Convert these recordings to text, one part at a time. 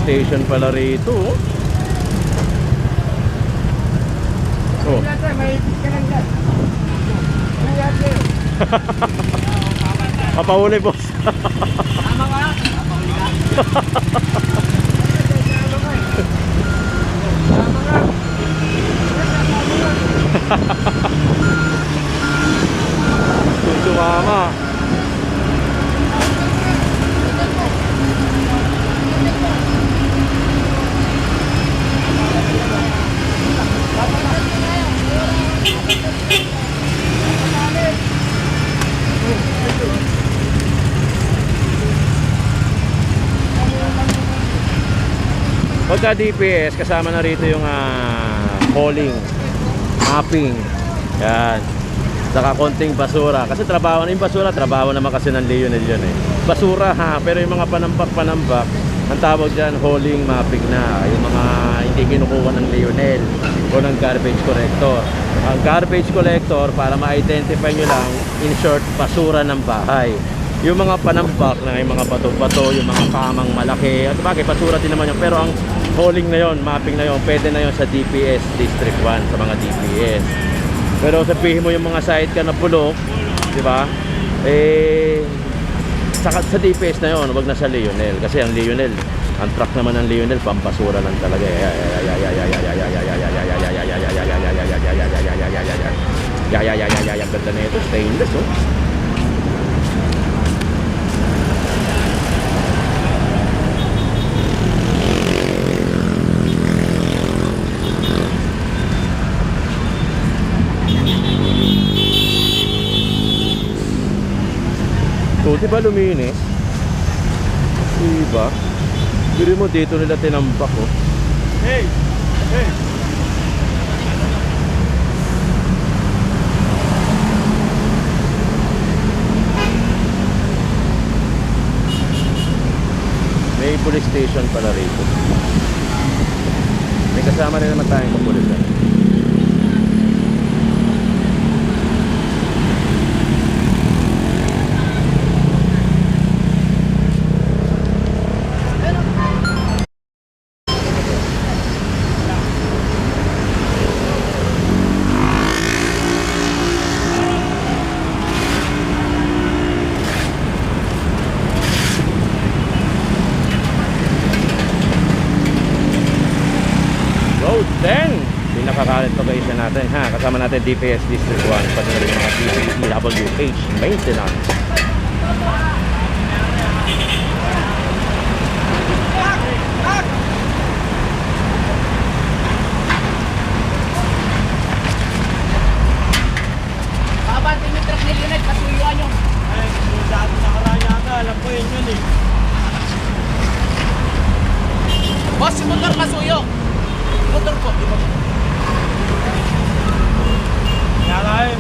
station pala rito. Oh. Papahuli, boss. Tama ka? Papahuli ka? Sumama. Pagka DPS, kasama na rito yung hauling, mapping, yan, saka konting basura. Kasi trabaho na yung basura, trabaho naman kasi ng Leonel yun eh. Basura ha, pero yung mga panambak, ang tawag dyan, hauling, mapping na. Yung mga hindi kinukuha ng Leonel o ng garbage collector. Ang garbage collector, para ma-identify nyo lang, in short, basura ng bahay. Yung mga panambak na yung mga bato-bato, yung mga kamang malaki, at bagay, basura din naman yun. Pero ang hauling na yon, mapping na yon, pwede na yon sa DPS District 1, sa mga DPS. Pero sabihin mo yung mga site ka na bulok, di ba? Sa DPS na yon, wag na sa Leonel. Kasi ang Leonel, ang truck naman ng Leonel, pampasura lang talaga. Ganda na ito, stainless, oh. So, diba luminis? Diba? Bili mo dito nila tinambak, oh. Hey! Hey! May police station pala rito. May kasama rin naman tayong kapulisan. Road 10, pinakakalit location natin ha. Kasama natin DPS District 1, pati na rin mga DPWH maintenance. Kabantin yung truck ni Leonel, kasuyuan yung... Ay, dati nakaraan yata, alam ko yun eh. Boss, yung motor kasuyo. Motor po, di ba? Yara eh.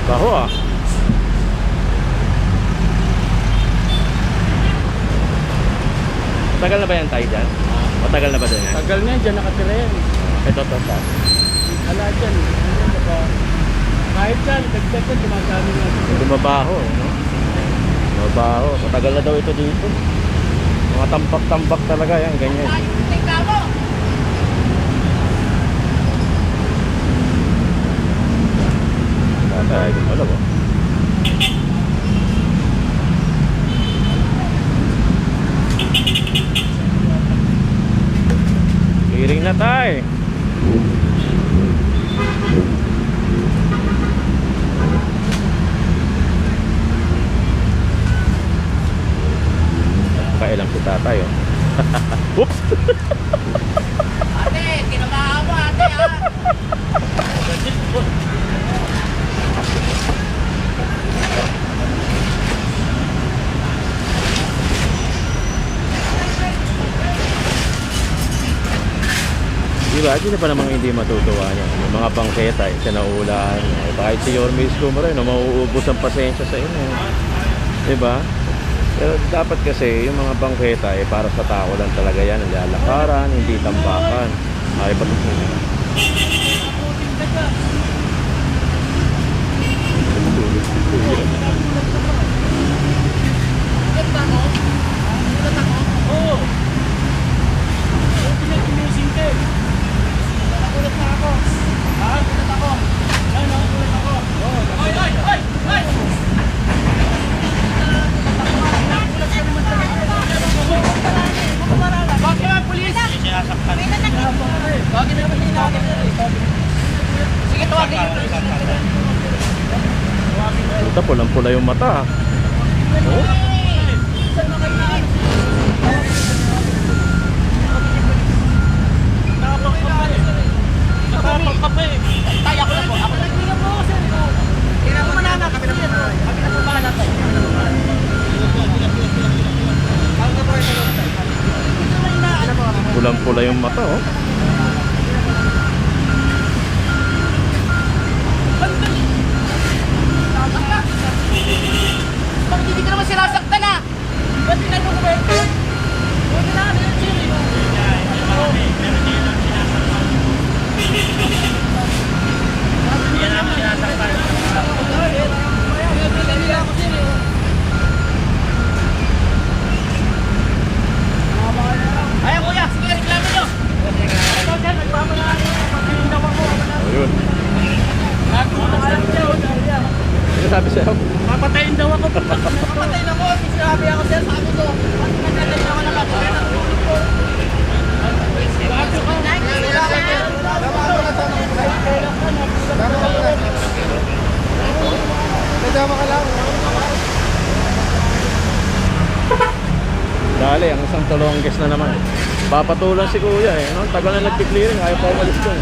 Baho ah. Tagal na ba yan tayo dyan? Matagal na ba dyan yan? Tagal na, dyan nakatira yan. Ito. Ala dyan. Kahit dyan, dagdag yan, tumatami nga. Mabaho, no? Mabaho. Matagal na daw ito dito. Mga tambak-tambak talaga yan, ganyan. Tatay, wala ba? Clearing na tayo. Kailang si tatay, oh. Oops! Ate, kinabahan mo ate ha. Diba? Hindi pa namang hindi matutuwa niya. Yung mga bangketa, sinaulaan. Kahit si Yorme Escumare, no, mauubos ang pasensya sa inyo. Diba? Pero dapat kasi yung mga bangketa para sa tao lang talaga yan. Lalakaran, hindi tambakan. Ay, ba't Oo. Pinag-inising ka eh. Nakulat na ako. Ha? Nakulat ako. Yan, nakulat ako. Oy, oy, oy, oy! Nakulat ka naman talaga. Bakit nga, pulis? Sinasaktan. Bakit na sinasaktan? Sige, tawagin yung pulis. puta, pulang-pula yung mata. Oh? Saan na kayo na? Nakapang ka pa eh. Tay, ako na po. Ako na. Hindi na po, sir. Hindi na po manana. Kami na po. Kami na po manana tayo. Pulang-pula yung mata, oh. Bakit hindi ka naman sinasaktan na? Ba't pinag-dokumento? Buti na ano yun, sir. Yan naman sinasaktan. Ayan kuya, sige reklamo nyo. Ito dyan, nagpapala pagkilindaw ako. Ayun. Ano sabi sa'yo? Papatayin daw ako. Papatayin ako. Sinabi ako sir, sabi ko. Nagkatay na ako ng lahat. Kaya natulog ko. Nadama ka lang. Dali, ang isang Tolonges na naman. Papatulan si kuya eh. No? Tagal na nagpi-clearing, ayaw pa umalis doon.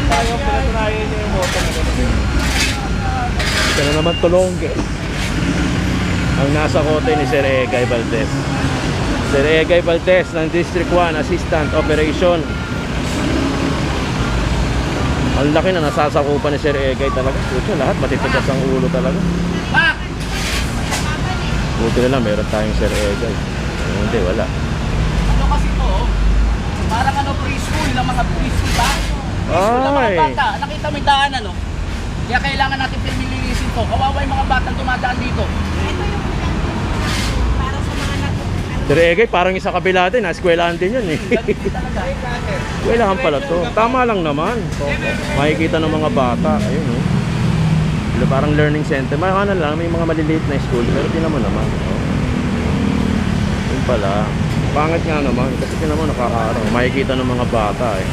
Tayo, pinatunayan niya yung moto na gano'n. Ito na naman Tolonges. Ang nasa kote ni Sir Egay Valdez. Sir Egay Valdez ng District 1 Assistant Operation. Ang laki na nasasakupan ni Sir Egay talaga. Puto, lahat matitigas ang ulo talaga. Pak! Buti na lang meron tayong Sir Egay. Hindi, wala. Ano kasi to? Parang ano preschool ng mga preschool ba? Preschool ng mga Ay. bata. Nakita mo yung daan ano? Kaya kailangan natin pinililisin to. Kawawa yung mga batang dumadaan dito. Para sa mga Sir Egay, parang isa kabila din. Eskwelahan din yun eh. Eskwelahan pala to. Tama lang naman. Makikita ng mga bata. Ayun oh. Parang learning center. May ano lang, may mga maliliit na school. Pero tinan mo naman. Oh. Yun pala. Pangit nga naman. Kasi tinan mo nakakaaraw. Makikita ng mga bata eh.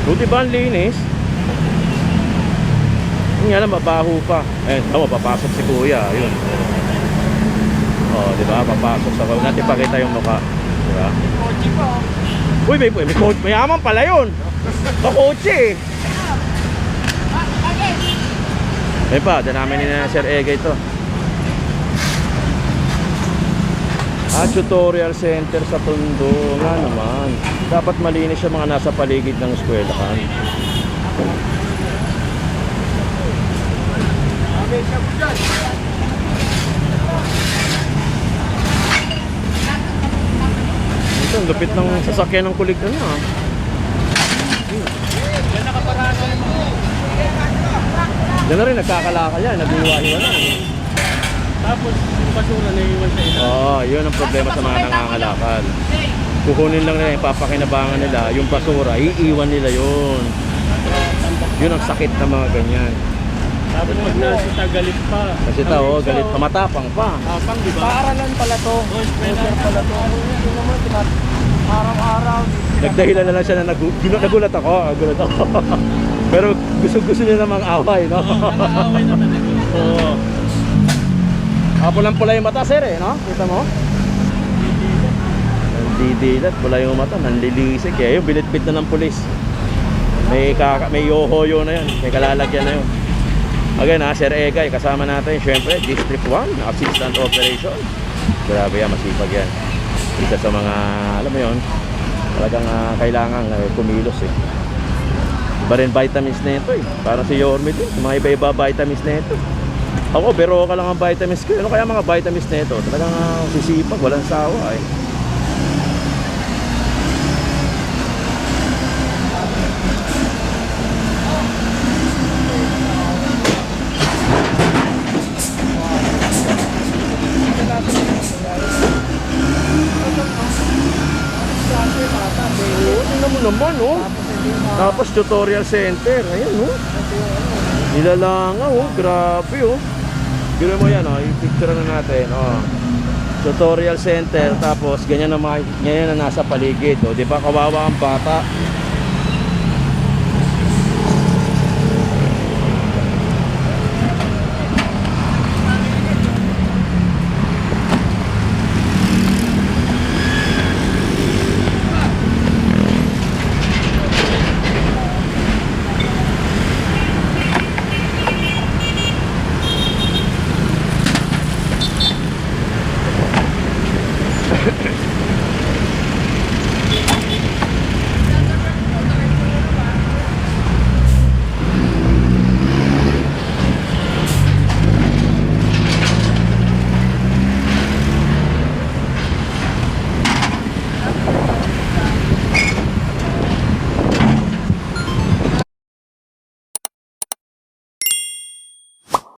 Buti ba ang linis? Yung nga lang, mabaho pa. Eh, tama, papasok si kuya. Ayun. Oh, di ba? Papasok sa kuya. Natin pakita yung mukha. Di ba? Kotse pa oh. Uy, may coach. Mayaman pala yun. Kakotse eh. May pa, dyan namin ni Sir Egay ito. Tutorial center sa Tondo. Nga naman. Dapat malinis yung mga nasa paligid ng eskwelahan. Ito, ang lupit ng sasakyan ng kulig na ah. Yan nakaparado yung mga. Diyan na rin, nagkakalakal yan. Naghiwa-hiwa na. Tapos yung basura na iwan sa ina. Oo, yun ang problema sa mga nangangalakal. Kukunin lang nila, papakinabangan nila yung basura, iiwan nila yun. Yun ang sakit ng mga ganyan. Tapos pag nasita galit pa. Kasi tao, galit pa, matapang pa. Tapang di ba? Paaralan pala to. Motor pala to. Ano naman, araw-araw. Nagdahilan na lang siya na nagulat ako. Pero gusto niya namang away, no? Nakaaway naman ako. Oo. Pulang-pula yung mata, sir, eh, no? Kita mo? Nandidilat, pula yung mata, nanlilisik. Kaya yung binitbit na ng pulis. May yohoyo na yun, may kalalagyan na yun. Again ha, Sir Egay, kasama natin syempre, District 1, Assistant Operation. Grabe yan, masipag yan. Isa sa mga, alam mo yun, talagang kailangan kumilos eh. Iba rin vitamins na ito eh. Parang si Yorme din, mga iba-iba vitamins na ito. Ako, pero ka lang ang vitamins ko. Ano kaya mga vitamins na ito? Talagang sisipag, walang sawa eh. Oo, tingnan mo naman, oh. Tapos tutorial center. Ayan, oh. Nilalangaw, oh. Grabe, oh. Gano'n mo yan, oh. I-picture na natin, oh. Tutorial center. Tapos, ganyan na nasa paligid, oh. Di ba, kawawa ang bata.